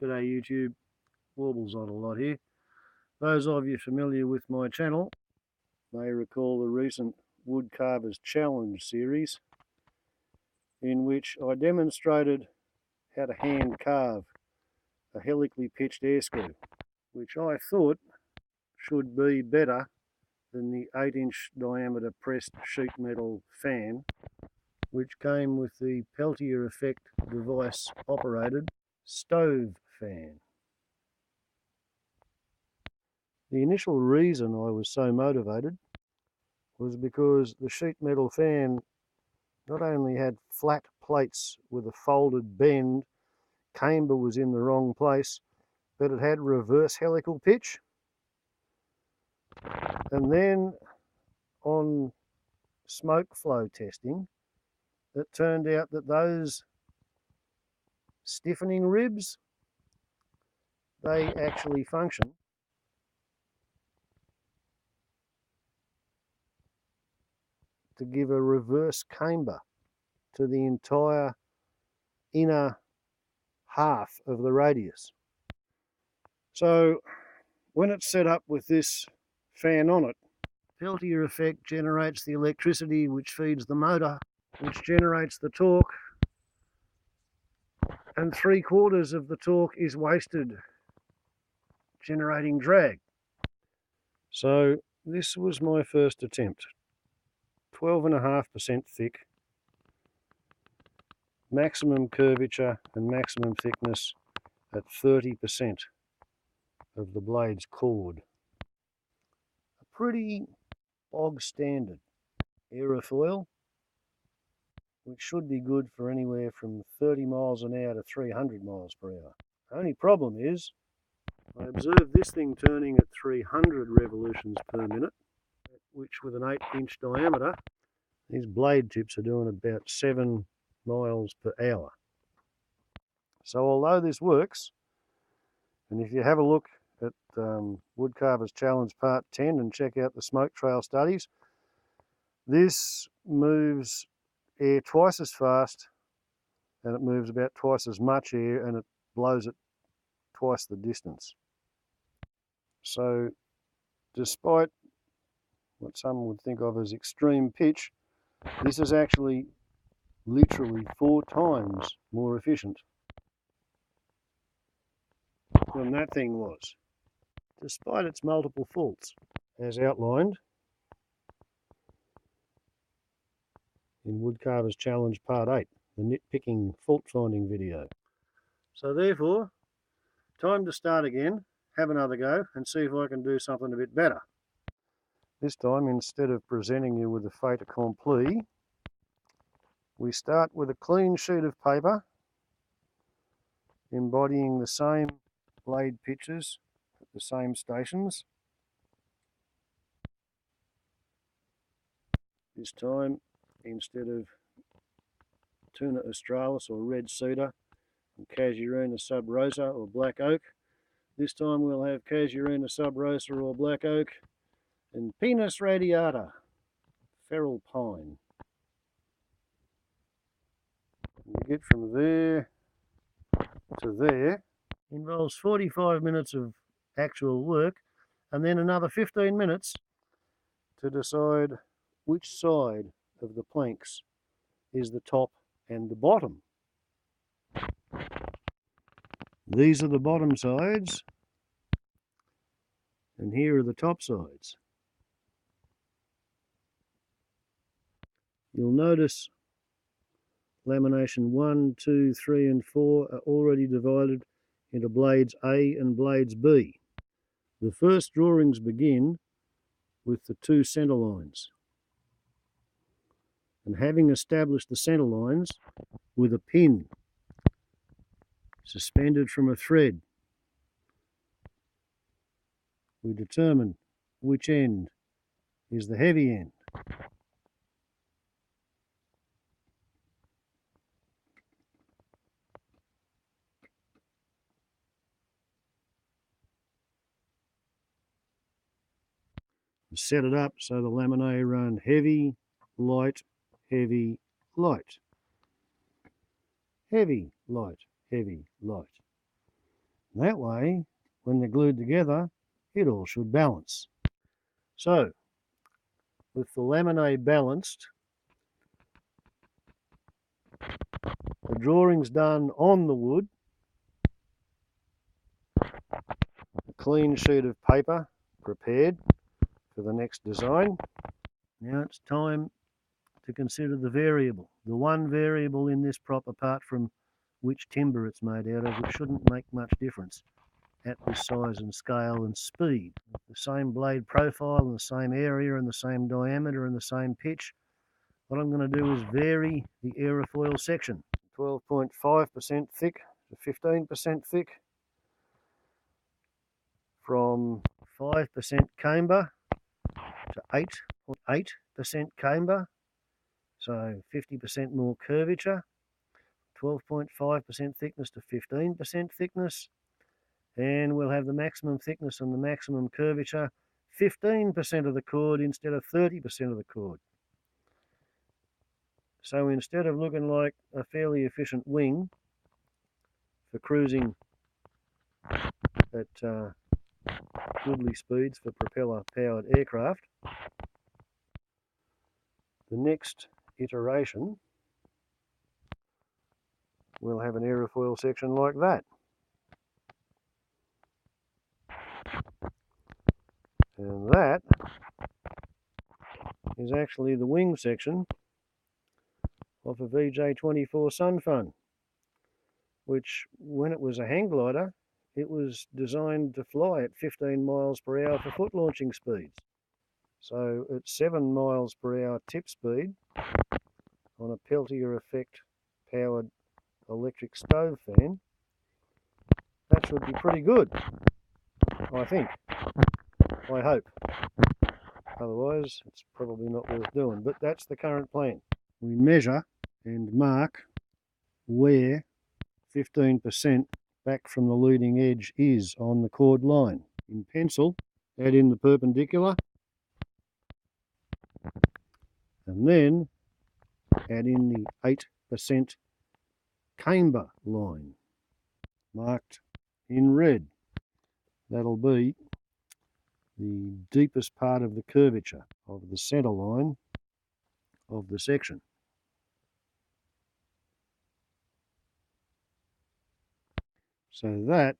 G'day YouTube, warbles on a lot here. Those of you familiar with my channel may recall the recent Woodcarvers Challenge series in which I demonstrated how to hand carve a helically pitched air screw, which I thought should be better than the 8-inch diameter pressed sheet metal fan which came with the Peltier effect device operated stove fan. The initial reason I was so motivated was because the sheet metal fan not only had flat plates with a folded bend, camber was in the wrong place, but it had reverse helical pitch. And then on smoke flow testing, it turned out that those stiffening ribs, they actually function to give a reverse camber to the entire inner half of the radius. So when it's set up with this fan on it, Peltier effect generates the electricity which feeds the motor, which generates the torque, and 3/4 of the torque is wasted generating drag. So this was my first attempt. 12.5% thick, maximum curvature and maximum thickness at 30% of the blade's chord. A pretty bog standard aerofoil, which should be good for anywhere from 30 miles an hour to 300 miles per hour. Only problem is I observed this thing turning at 300 revolutions per minute, which with an 8-inch diameter, these blade tips are doing about 7 miles per hour. So although this works, and if you have a look at Woodcarvers Challenge Part 10 and check out the smoke trail studies, this moves air twice as fast and it moves about twice as much air and it blows it twice the distance. So despite what some would think of as extreme pitch, this is actually literally 4 times more efficient than that thing was, despite its multiple faults, as outlined in Woodcarvers Challenge Part 8, the nitpicking fault finding video. So therefore, time to start again, have another go and see if I can do something a bit better. This time, instead of presenting you with a fait accompli, we start with a clean sheet of paper embodying the same blade pitches at the same stations. This time, instead of Tuna australis or red cedar and Casuarina subrosa or black oak, this time we'll have Casuarina subrosa or black oak and Pinus radiata, feral pine. And you get from there to there involves 45 minutes of actual work and then another 15 minutes to decide which side of the planks is the top and the bottom. These are the bottom sides and here are the top sides. You'll notice lamination 1, 2, 3 and 4 are already divided into blades A and blades B. The first drawings begin with the 2 centre lines. And having established the centre lines with a pin suspended from a thread, we determine which end is the heavy end. Set it up so the laminae run heavy, light, heavy, light. Heavy, light, heavy, light. That way, when they're glued together, it all should balance. So, with the laminate balanced, the drawings done on the wood, a clean sheet of paper prepared for the next design. Now it's time to consider the variable. The one variable in this prop, apart from which timber it's made out of, which shouldn't make much difference at this size and scale and speed. The same blade profile and the same area and the same diameter and the same pitch. What I'm going to do is vary the aerofoil section. 12.5% thick to 15% thick, from 5% camber to 8.8% camber, so 50% more curvature, 12.5% thickness to 15% thickness, and we'll have the maximum thickness and the maximum curvature 15% of the cord instead of 30% of the cord. So instead of looking like a fairly efficient wing for cruising at goodly speeds for propeller-powered aircraft, the next iteration will have an aerofoil section like that. And that is actually the wing section of a VJ24 Sunfun, which, when it was a hang glider, it was designed to fly at 15 miles per hour for foot launching speeds. So at 7 miles per hour tip speed on a Peltier effect powered electric stove fan, that should be pretty good, I think. I hope. Otherwise, it's probably not worth doing, but that's the current plan. We measure and mark where 15% back from the leading edge is on the chord line. In pencil, add in the perpendicular, and then add in the 8% camber line, marked in red. That'll be the deepest part of the curvature of the center line of the section. So that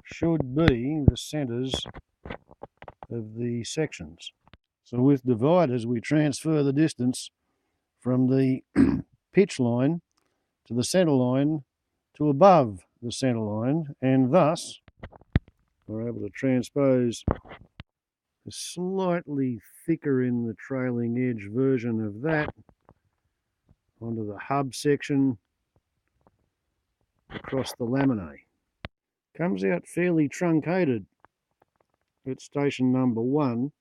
should be the centers of the sections. So with dividers, we transfer the distance from the pitch line to the center line to above the center line, and thus we're able to transpose a slightly thicker in the trailing edge version of that onto the hub section across the laminae. Comes out fairly truncated at station number 1.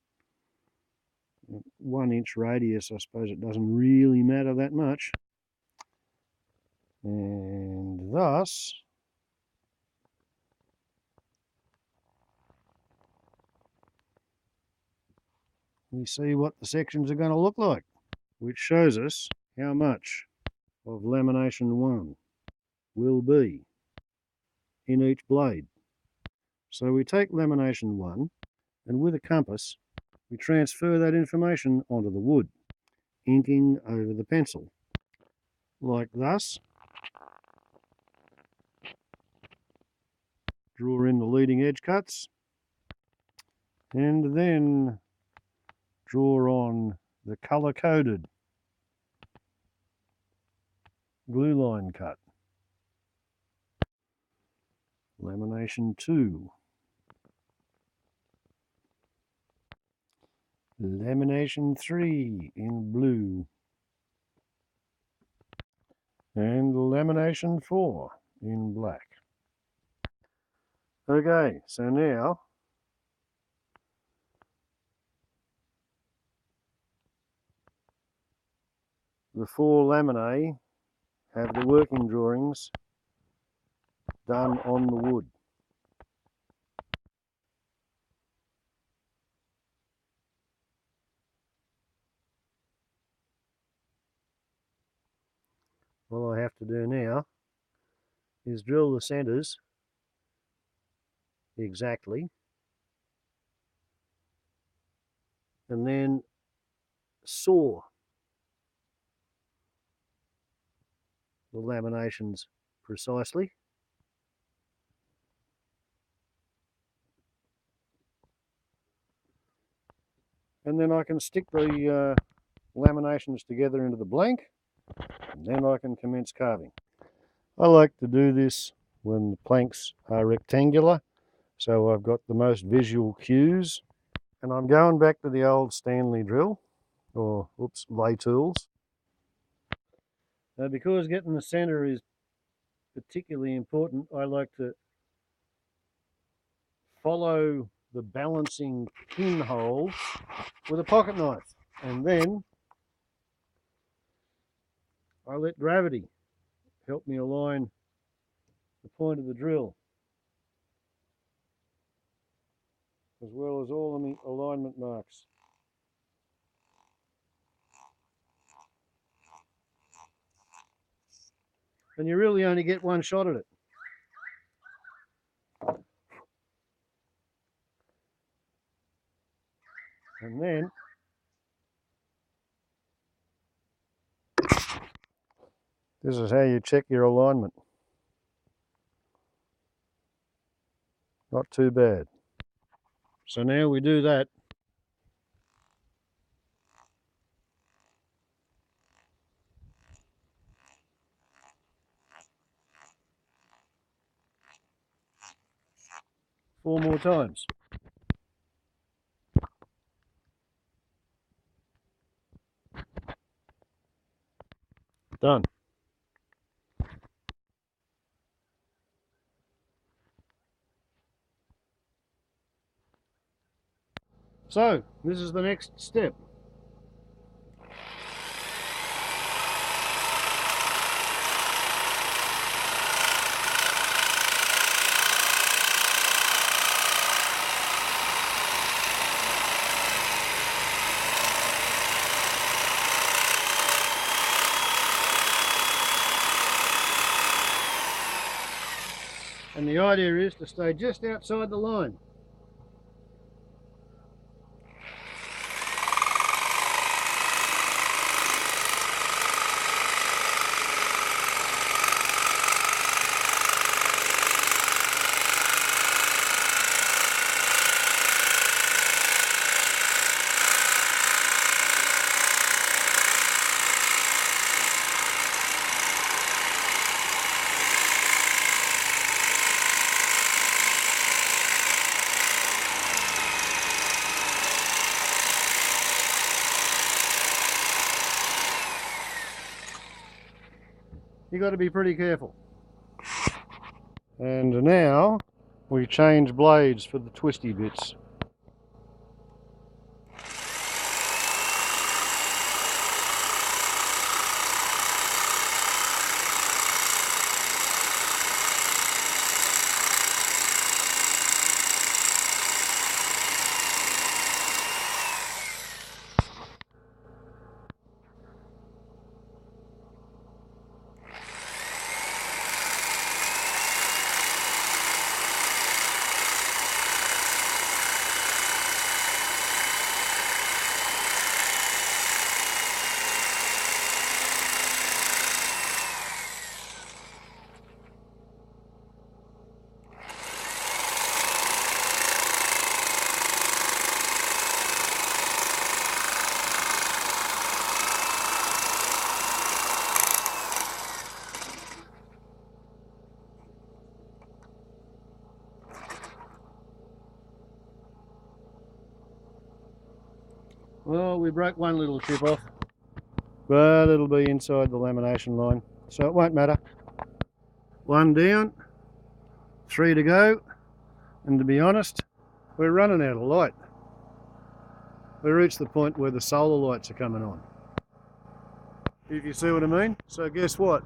1 inch radius, I suppose it doesn't really matter that much. And thus we see what the sections are going to look like, which shows us how much of lamination 1 will be in each blade. So we take lamination 1, and with a compass we transfer that information onto the wood, inking over the pencil, like thus. Draw in the leading edge cuts, and then draw on the colour-coded glue line cut. Lamination 2. Lamination 3 in blue. And lamination 4 in black. Okay, so now the 4 laminae have the working drawings done on the wood. all I have to do now is drill the centres exactly, and then saw the laminations precisely. And then I can stick the laminations together into the blank, and then I can commence carving. I like to do this when the planks are rectangular, so I've got the most visual cues. And I'm going back to the old Stanley drill, or lay tools. Now, because getting the centre is particularly important, I like to follow the balancing pinhole with a pocket knife, and then I let gravity help me align the point of the drill, as well as all of the alignment marks. And you really only get one shot at it. And then this is how you check your alignment. Not too bad. So now we do that. Four more times. Done. So this is the next step. And the idea is to stay just outside the line. You got to be pretty careful. And now we change blades for the twisty bits. Well, we broke one little chip off, but it'll be inside the lamination line, so it won't matter. One down, 3 to go, and to be honest, we're running out of light. We reached the point where the solar lights are coming on, if you see what I mean. So guess what?